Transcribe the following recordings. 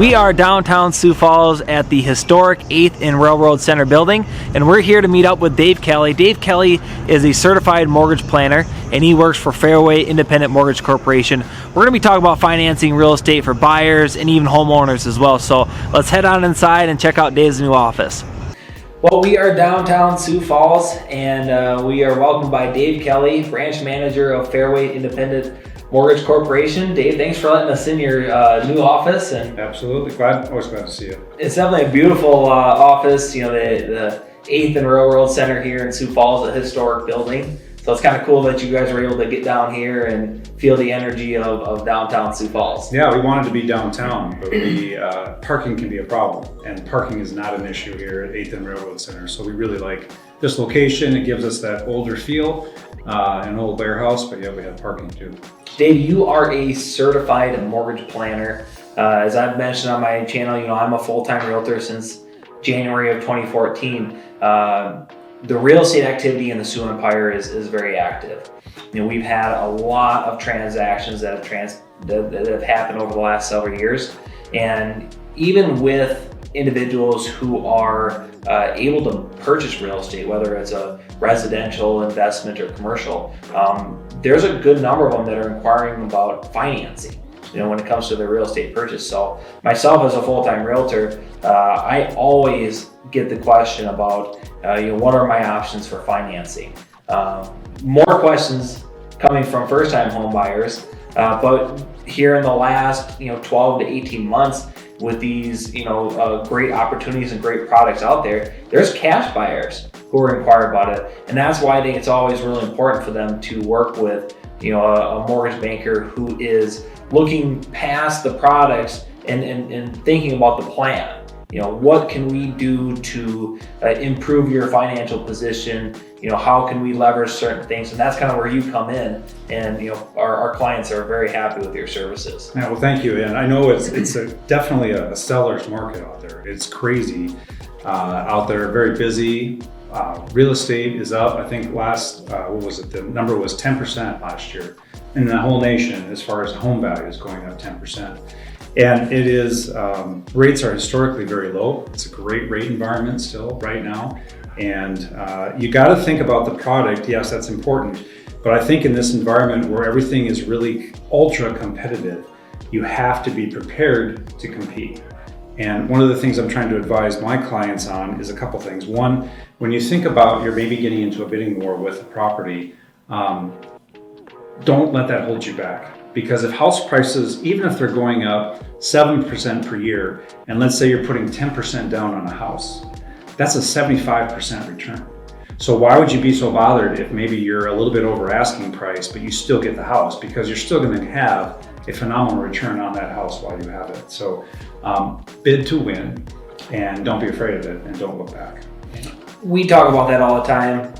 We are downtown Sioux Falls at the historic 8th and Railroad Center building, and we're here to meet up with Dave Kelly. Dave Kelly is a certified mortgage planner, and he works for Fairway Independent Mortgage Corporation. We're going to be talking about financing real estate for buyers and even homeowners as well. So let's head on inside and check out Dave's new office. Well, we are downtown Sioux Falls, and we are welcomed by Dave Kelly, branch manager of Fairway Independent Mortgage Corporation. Dave, thanks for letting us in your new office. And absolutely, always glad to see you. It's definitely a beautiful office. You know, the 8th and Railroad Center here in Sioux Falls, a historic building. So it's kind of cool that you guys were able to get down here and feel the energy of downtown Sioux Falls. Yeah, we wanted to be downtown, but parking can be a problem, and parking is not an issue here at 8th and Railroad Center. So we really like this location. It gives us that older feel, an old warehouse, but yeah, we have parking too. Dave, you are a certified mortgage planner. As I've mentioned on my channel, you know, I'm a full-time realtor since January of 2014. The real estate activity in the Sioux Empire is very active. You know, we've had a lot of transactions that have happened over the last several years, and even with individuals who are able to purchase real estate, whether it's a residential investment or commercial, there's a good number of them that are inquiring about financing, you know, when it comes to their real estate purchase. So myself as a full-time realtor, I always get the question about, you know, what are my options for financing? More questions coming from first-time home buyers, but here in the last, 12 to 18 months, with these, great opportunities and great products out there, there's cash buyers who are inquiring about it. And that's why I think it's always really important for them to work with, a mortgage banker who is looking past the products and thinking about the plan. What can we do to improve your financial position? How can we leverage certain things? And that's kind of where you come in. And our clients are very happy with your services. Yeah, well, thank you. And I know it's definitely a seller's market out there. It's crazy out there, very busy. Real estate is up. I think the number was 10% last year in the whole nation as far as home value is going up 10%. And it is, rates are historically very low. It's a great rate environment still right now. And you got to think about the product. Yes, that's important. But I think in this environment where everything is really ultra competitive, you have to be prepared to compete. And one of the things I'm trying to advise my clients on is a couple things. One, when you think about you're maybe getting into a bidding war with a property, don't let that hold you back. Because if house prices, even if they're going up 7% per year, and let's say you're putting 10% down on a house, that's a 75% return. So why would you be so bothered if maybe you're a little bit over asking price, but you still get the house? Because you're still going to have a phenomenal return on that house while you have it. So bid to win, and don't be afraid of it, and don't look back. We talk about that all the time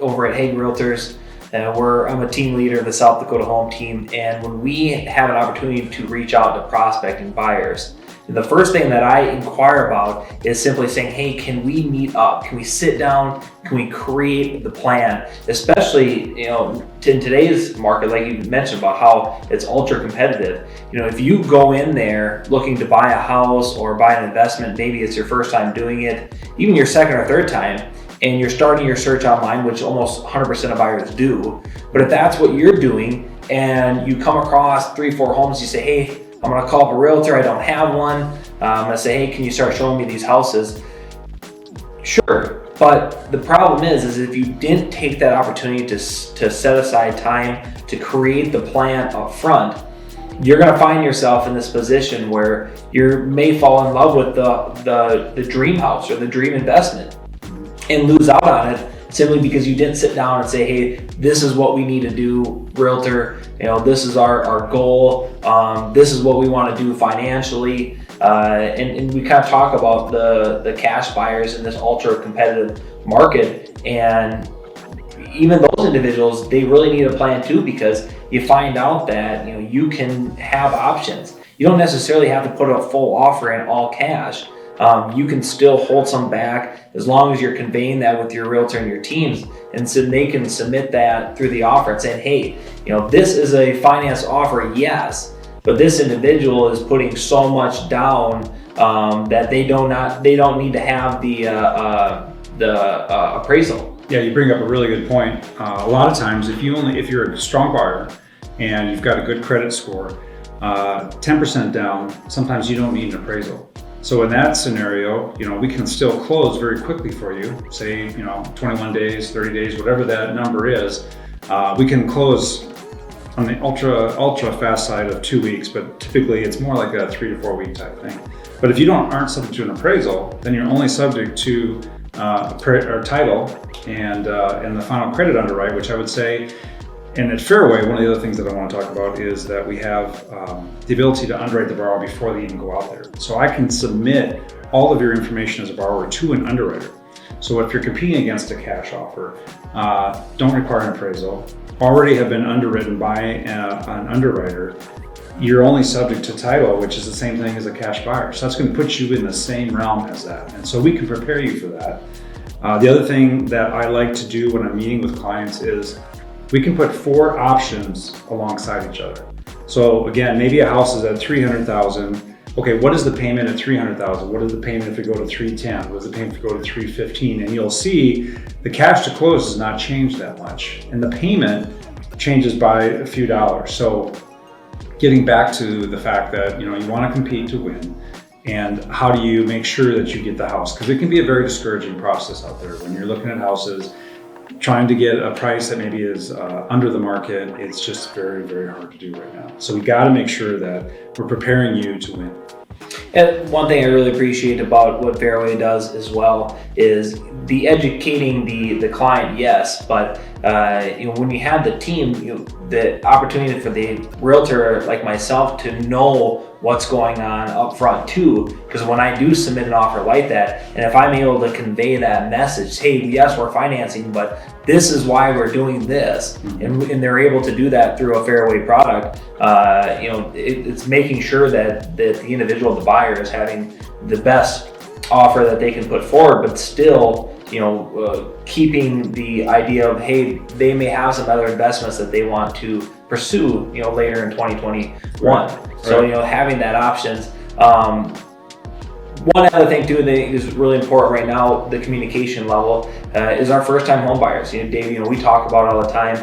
over at Hague Realtors. I'm a team leader of the South Dakota home team, and when we have an opportunity to reach out to prospecting buyers, the first thing that I inquire about is simply saying, hey, can we meet up? Can we sit down? Can we create the plan? Especially, in today's market, like you mentioned about how it's ultra competitive. If you go in there looking to buy a house or buy an investment, maybe it's your first time doing it, even your second or third time, and you're starting your search online, which almost 100% of buyers do. But if that's what you're doing and you come across 3-4 homes, you say, hey, I'm gonna call up a realtor, I don't have one. I'm gonna say, hey, can you start showing me these houses? Sure, but the problem is if you didn't take that opportunity to set aside time to create the plan up front, you're gonna find yourself in this position where you may fall in love with the dream house or the dream investment and lose out on it simply because you didn't sit down and say, hey, this is what we need to do, realtor, this is our goal, this is what we want to do financially, and we kind of talk about the cash buyers in this ultra competitive market. And even those individuals, they really need a plan too, because you find out that you can have options. You don't necessarily have to put a full offer in all cash. You can still hold some back as long as you're conveying that with your realtor and your teams, and so they can submit that through the offer and saying, hey, this is a finance offer, yes, but this individual is putting so much down that they don't need to have the appraisal. Yeah, you bring up a really good point. A lot of times, if you're a strong buyer and you've got a good credit score, 10% down, sometimes you don't need an appraisal. So in that scenario, we can still close very quickly for you. Say, 21 days, 30 days, whatever that number is. We can close on the ultra fast side of 2 weeks, but typically it's more like a 3 to 4 week type thing. But if you aren't subject to an appraisal, then you're only subject to or title and the final credit underwrite, which I would say, and at Fairway, one of the other things that I want to talk about is that we have the ability to underwrite the borrower before they even go out there. So I can submit all of your information as a borrower to an underwriter. So if you're competing against a cash offer, don't require an appraisal, already have been underwritten by an underwriter, you're only subject to title, which is the same thing as a cash buyer. So that's going to put you in the same realm as that. And so we can prepare you for that. The other thing that I like to do when I'm meeting with clients is we can put 4 options alongside each other. So again, maybe a house is at $300,000. Okay, what is the payment at $300,000? What is the payment if we go to $310,000? What is the payment if we go to $315,000? And you'll see the cash to close does not change that much. And the payment changes by a few dollars. So getting back to the fact that, you want to compete to win. And how do you make sure that you get the house? Because it can be a very discouraging process out there when you're looking at houses, trying to get a price that maybe is under the market. It's just very, very hard to do right now. So we got to make sure that we're preparing you to win. And one thing I really appreciate about what Fairway does as well is the educating the client, yes, but when you have the team, the opportunity for the realtor like myself to know what's going on up front too, because when I do submit an offer like that, and if I'm able to convey that message, hey, yes, we're financing, but this is why we're doing this, and they're able to do that through a Fairway product, it's making sure that the individual, the buyer, is having the best offer that they can put forward, but still keeping the idea of, hey, they may have some other investments that they want to pursue, later in 2021. Right. So, having that options. One other thing too that is really important right now, the communication level, is our first-time home buyers. Dave, we talk about all the time,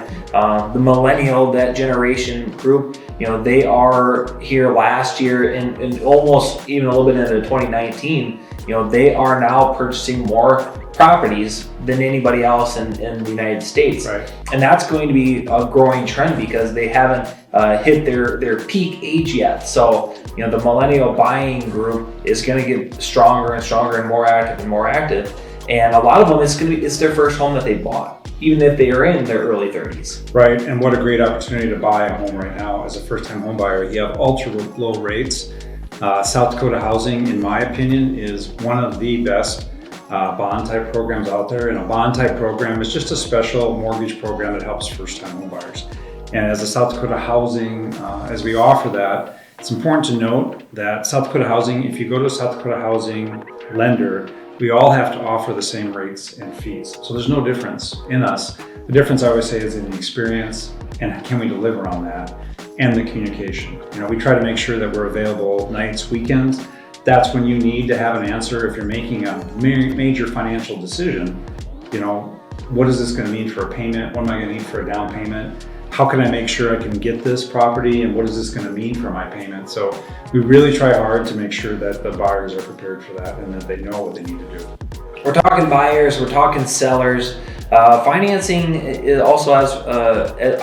the millennial, that generation group, they are here last year and almost even a little bit into 2019, they are now purchasing more properties than anybody else in the United States. Right. And that's going to be a growing trend because they haven't hit their peak age yet. So, the millennial buying group is going to get stronger and stronger and more active and more active. And a lot of them, it's their first home that they bought, even if they are in their early 30s. Right, and what a great opportunity to buy a home right now as a first-time home buyer. You have ultra low rates. South Dakota Housing, in my opinion, is one of the best bond type programs out there. And a bond type program is just a special mortgage program that helps first-time home buyers. And as a South Dakota Housing, as we offer that, it's important to note that South Dakota Housing, if you go to a South Dakota Housing lender, we all have to offer the same rates and fees. So there's no difference in us. The difference I always say is in the experience and can we deliver on that, and the communication. We try to make sure that we're available nights, weekends. That's when you need to have an answer if you're making a major financial decision. What is this going to mean for a payment? What am I going to need for a down payment? How can I make sure I can get this property, and what is this going to mean for my payment? So we really try hard to make sure that the buyers are prepared for that and that they know what they need to do. We're talking buyers, we're talking sellers. Financing also has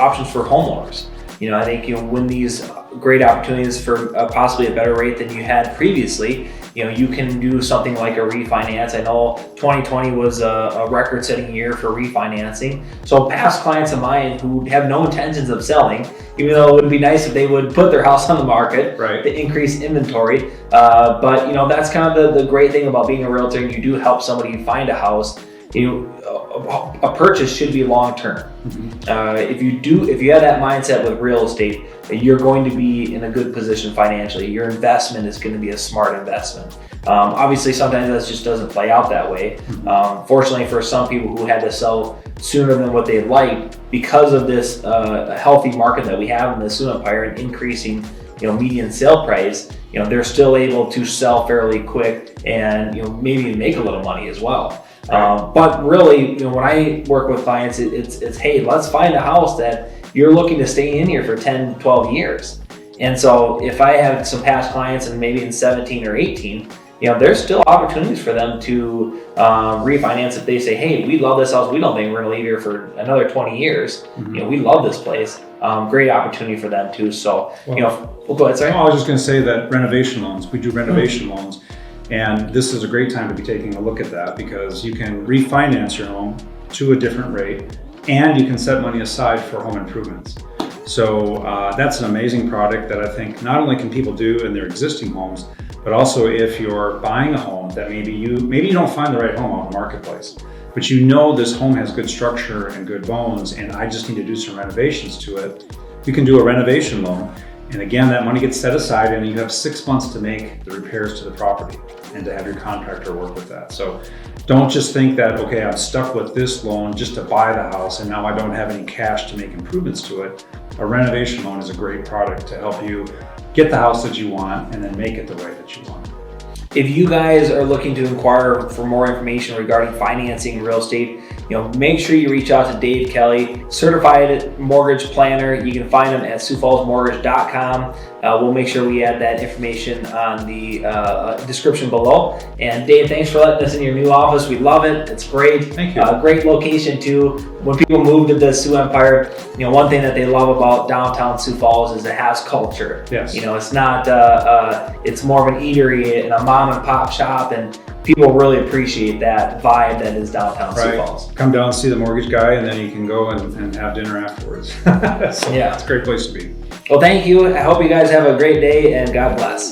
options for homeowners. I think when these great opportunities for possibly a better rate than you had previously, you can do something like a refinance. I know 2020 was a record-setting year for refinancing. So past clients of mine who have no intentions of selling, even though it would be nice if they would put their house on the market to increase inventory. But that's kind of the great thing about being a realtor, and you do help somebody find a house. A purchase should be long-term. If you have that mindset with real estate, you're going to be in a good position financially. Your investment is going to be a smart investment. Obviously, sometimes that just doesn't play out that way. Fortunately, for some people who had to sell sooner than what they'd like, because of this healthy market that we have in the Sioux Empire and increasing median sale price, they're still able to sell fairly quick and maybe make a little money as well. Right. But really, when I work with clients, it's hey, let's find a house that you're looking to stay in here for 10, 12 years. And so if I have some past clients and maybe in 17 or 18, there's still opportunities for them to refinance if they say, hey, we love this house. We don't think we're going to leave here for another 20 years. We love this place. Great opportunity for them too. So, we'll go ahead, sorry. I was just going to say that renovation loans, we do renovation loans. And this is a great time to be taking a look at that because you can refinance your home to a different rate and you can set money aside for home improvements. So that's an amazing product that I think not only can people do in their existing homes, but also if you're buying a home that maybe you don't find the right home on the marketplace, but this home has good structure and good bones and I just need to do some renovations to it, you can do a renovation loan. And again, that money gets set aside and you have 6 months to make the repairs to the property and to have your contractor work with that. So don't just think that, okay, I'm stuck with this loan just to buy the house and now I don't have any cash to make improvements to it. A renovation loan is a great product to help you get the house that you want and then make it the way that you want. If you guys are looking to inquire for more information regarding financing real estate, make sure you reach out to Dave Kelly, certified mortgage planner. You can find him at SiouxFallsMortgage.com. We'll make sure we add that information on the description below. And Dave, thanks for letting us in your new office. We love it. It's great. Thank you. Great location too. When people move to the Sioux Empire, one thing that they love about downtown Sioux Falls is it has culture. Yes. It's not. It's more of an eatery and a mom and pop shop, and people really appreciate that vibe that is downtown Sioux Falls. Come down and see the mortgage guy, and then you can go and have dinner afterwards. So yeah, it's a great place to be. Well, thank you. I hope you guys have a great day, and God bless.